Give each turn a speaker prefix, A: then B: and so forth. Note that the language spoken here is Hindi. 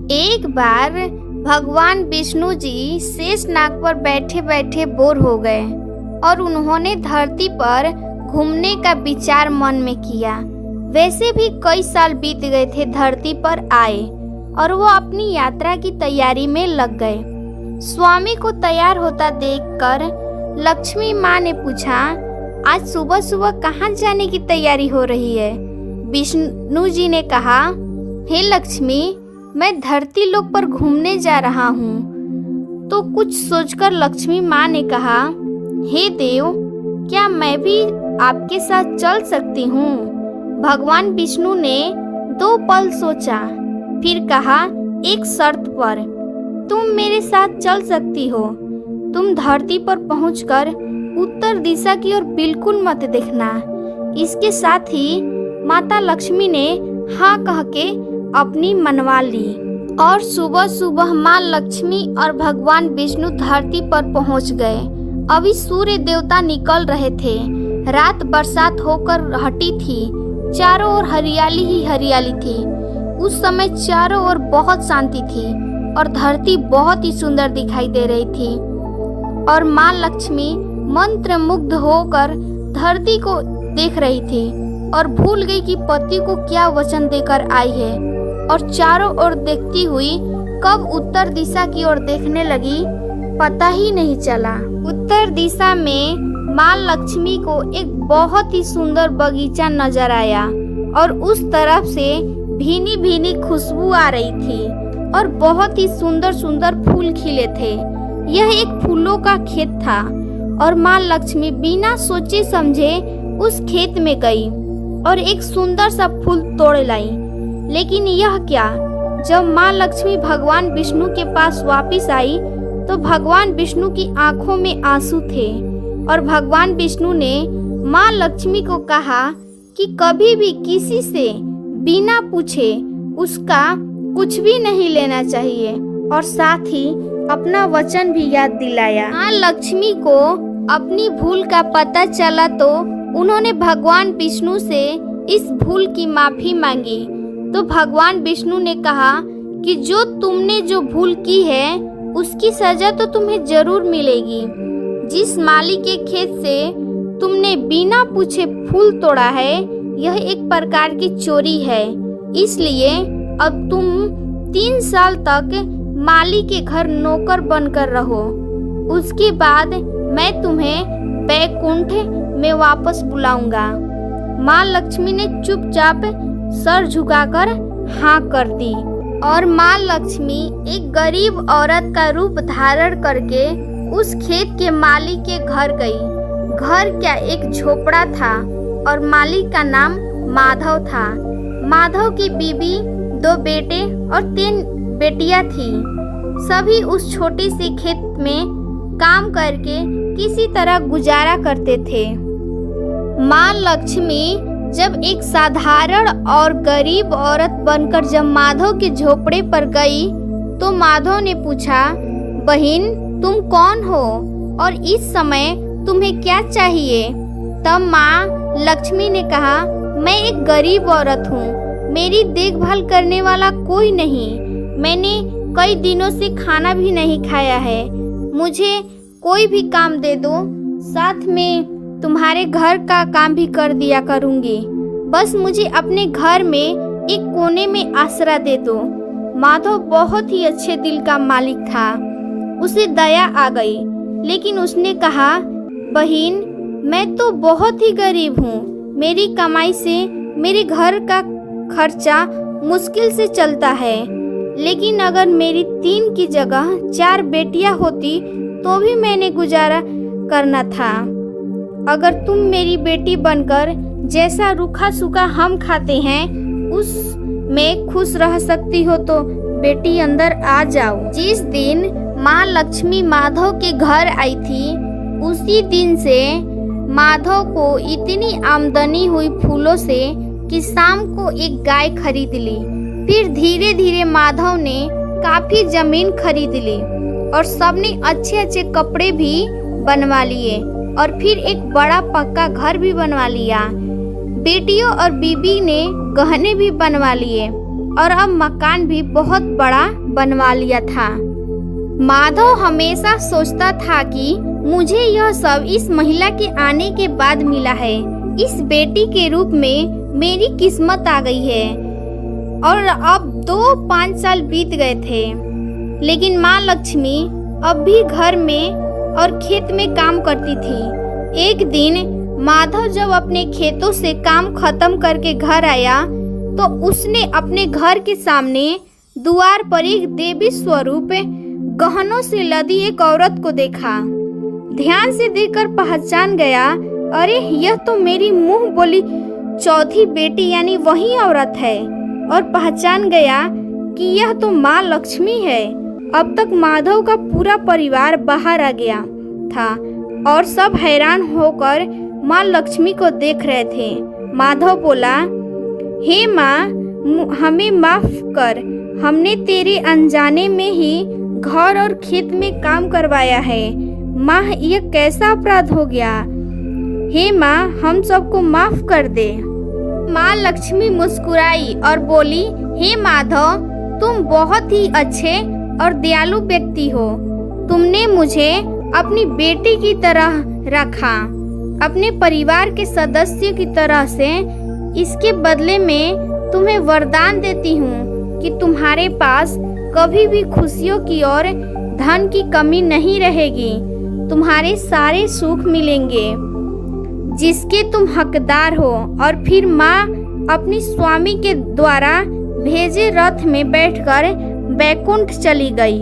A: एक बार भगवान विष्णु जी शेषनाग पर बैठे बैठे बोर हो गए और उन्होंने धरती पर घूमने का विचार मन में किया। वैसे भी कई साल बीत गए थे धरती पर आए और वो अपनी यात्रा की तैयारी में लग गए। स्वामी को तैयार होता देखकर लक्ष्मी माँ ने पूछा, आज सुबह सुबह कहाँ जाने की तैयारी हो रही है? विष्णु जी ने कहा, हे लक्ष्मी, मैं धरती लोक पर घूमने जा रहा हूँ। तो कुछ सोचकर लक्ष्मी माँ ने कहा, हे देव, क्या मैं भी आपके साथ चल सकती हूँ? भगवान विष्णु ने 2 पल सोचा, फिर कहा, एक शर्त पर। तुम मेरे साथ चल सकती हो। तुम धरती पर पहुंचकर उत्तर दिशा की ओर बिल्कुल मत देखना। इसके साथ ही माता लक्ष्मी ने हाँ कह के अपनी मनवा ली और सुबह सुबह माँ लक्ष्मी और भगवान विष्णु धरती पर पहुंच गए। अभी सूर्य देवता निकल रहे थे। रात बरसात होकर हटी थी। चारों ओर हरियाली ही हरियाली थी। उस समय चारों ओर बहुत शांति थी और धरती बहुत ही सुंदर दिखाई दे रही थी। और माँ लक्ष्मी मंत्र मुग्ध होकर धरती को देख रही थी और भूल गई कि पति को क्या वचन देकर आई है। और चारों ओर देखती हुई कब उत्तर दिशा की ओर देखने लगी पता ही नहीं चला। उत्तर दिशा में माँ लक्ष्मी को एक बहुत ही सुंदर बगीचा नजर आया और उस तरफ से भीनी भीनी खुशबू आ रही थी और बहुत ही सुंदर सुंदर फूल खिले थे। यह एक फूलों का खेत था और माँ लक्ष्मी बिना सोचे समझे उस खेत में गई और एक सुंदर सा फूल तोड़ लाई। लेकिन यह क्या, जब माँ लक्ष्मी भगवान विष्णु के पास वापस आई तो भगवान विष्णु की आंखों में आंसू थे और भगवान विष्णु ने माँ लक्ष्मी को कहा कि कभी भी किसी से बिना पूछे उसका कुछ भी नहीं लेना चाहिए और साथ ही अपना वचन भी याद दिलाया। माँ लक्ष्मी को अपनी भूल का पता चला तो उन्होंने भगवान विष्णु से इस भूल की माफी मांगी। तो भगवान विष्णु ने कहा कि जो भूल की है उसकी सजा तो तुम्हें जरूर मिलेगी। जिस माली के खेत से तुमने बिना पूछे फूल तोड़ा है यह एक प्रकार की चोरी है। इसलिए अब तुम 3 साल तक माली के घर नौकर बनकर रहो। उसके बाद मैं तुम्हें बैकुंठ में वापस बुलाऊंगा। माँ लक्ष्मी ने चुपचाप सर झुकाकर हाँ कर दी और माँ लक्ष्मी एक गरीब औरत का रूप धारण करके उस खेत के माली के घर गई। घर क्या, एक झोपड़ा था और मालिक का नाम माधव था। माधव की बीबी 2 बेटे और 3 बेटियां थी। सभी उस छोटी सी खेत में काम करके किसी तरह गुजारा करते थे। माँ लक्ष्मी जब एक साधारण और गरीब औरत बनकर जब माधव के झोपड़े पर गई तो माधव ने पूछा, बहन तुम कौन हो और इस समय तुम्हें क्या चाहिए? तब माँ लक्ष्मी ने कहा, मैं एक गरीब औरत हूँ। मेरी देखभाल करने वाला कोई नहीं। मैंने कई दिनों से खाना भी नहीं खाया है। मुझे कोई भी काम दे दो, साथ में तुम्हारे घर का काम भी कर दिया करूँगी। बस मुझे अपने घर में एक कोने में आसरा दे दो। माधव बहुत ही अच्छे दिल का मालिक था। उसे दया आ गई, लेकिन उसने कहा, बहन मैं तो बहुत ही गरीब हूँ। मेरी कमाई से मेरे घर का खर्चा मुश्किल से चलता है। लेकिन अगर मेरी 3 की जगह 4 बेटियां होती तो भी मैंने गुजारा करना था। अगर तुम मेरी बेटी बनकर जैसा रूखा सूखा हम खाते हैं उस में खुश रह सकती हो तो बेटी अंदर आ जाओ। जिस दिन माँ लक्ष्मी माधव के घर आई थी उसी दिन से माधव को इतनी आमदनी हुई फूलों से कि शाम को एक गाय खरीद ली। फिर धीरे धीरे माधव ने काफी जमीन खरीद ली और सबने अच्छे अच्छे कपड़े भी बनवा लिए और फिर एक बड़ा पक्का घर भी बनवा लिया। बेटियों और बीबी ने गहने भी बनवा लिए और अब मकान भी बहुत बड़ा बनवा लिया था। माधव हमेशा सोचता था कि मुझे यह सब इस महिला के आने के बाद मिला है। इस बेटी के रूप में मेरी किस्मत आ गई है। और अब 2-5 साल बीत गए थे, लेकिन माँ लक्ष्मी अब भी घर में और खेत में काम करती थी। एक दिन माधव जब अपने खेतों से काम खत्म करके घर आया तो उसने अपने घर के सामने द्वार पर एक देवी स्वरूप गहनों से लदी एक औरत को देखा। ध्यान से देखकर पहचान गया, अरे यह तो मेरी मुंह बोली चौथी बेटी यानी वही औरत है। और पहचान गया कि यह तो माँ लक्ष्मी है। अब तक माधव का पूरा परिवार बाहर आ गया था और सब हैरान होकर माँ लक्ष्मी को देख रहे थे। माधव बोला, हे माँ, हमें माफ कर, हमने तेरे अनजाने में ही घर और खेत में काम करवाया है। माँ, यह कैसा अपराध हो गया? हे माँ, हम सबको माफ कर दे। माँ लक्ष्मी मुस्कुराई और बोली, हे माधव, तुम बहुत ही अच्छे और दयालु व्यक्ति हो। तुमने मुझे अपनी बेटी की तरह रखा, अपने परिवार के सदस्य की तरह से। इसके बदले में तुम्हें वरदान देती हूँ कि तुम्हारे पास कभी भी खुशियों की और धन की कमी नहीं रहेगी। तुम्हारे सारे सुख मिलेंगे जिसके तुम हकदार हो। और फिर माँ अपनी स्वामी के द्वारा भेजे रथ में बैठकर बैकुंठ चली गई।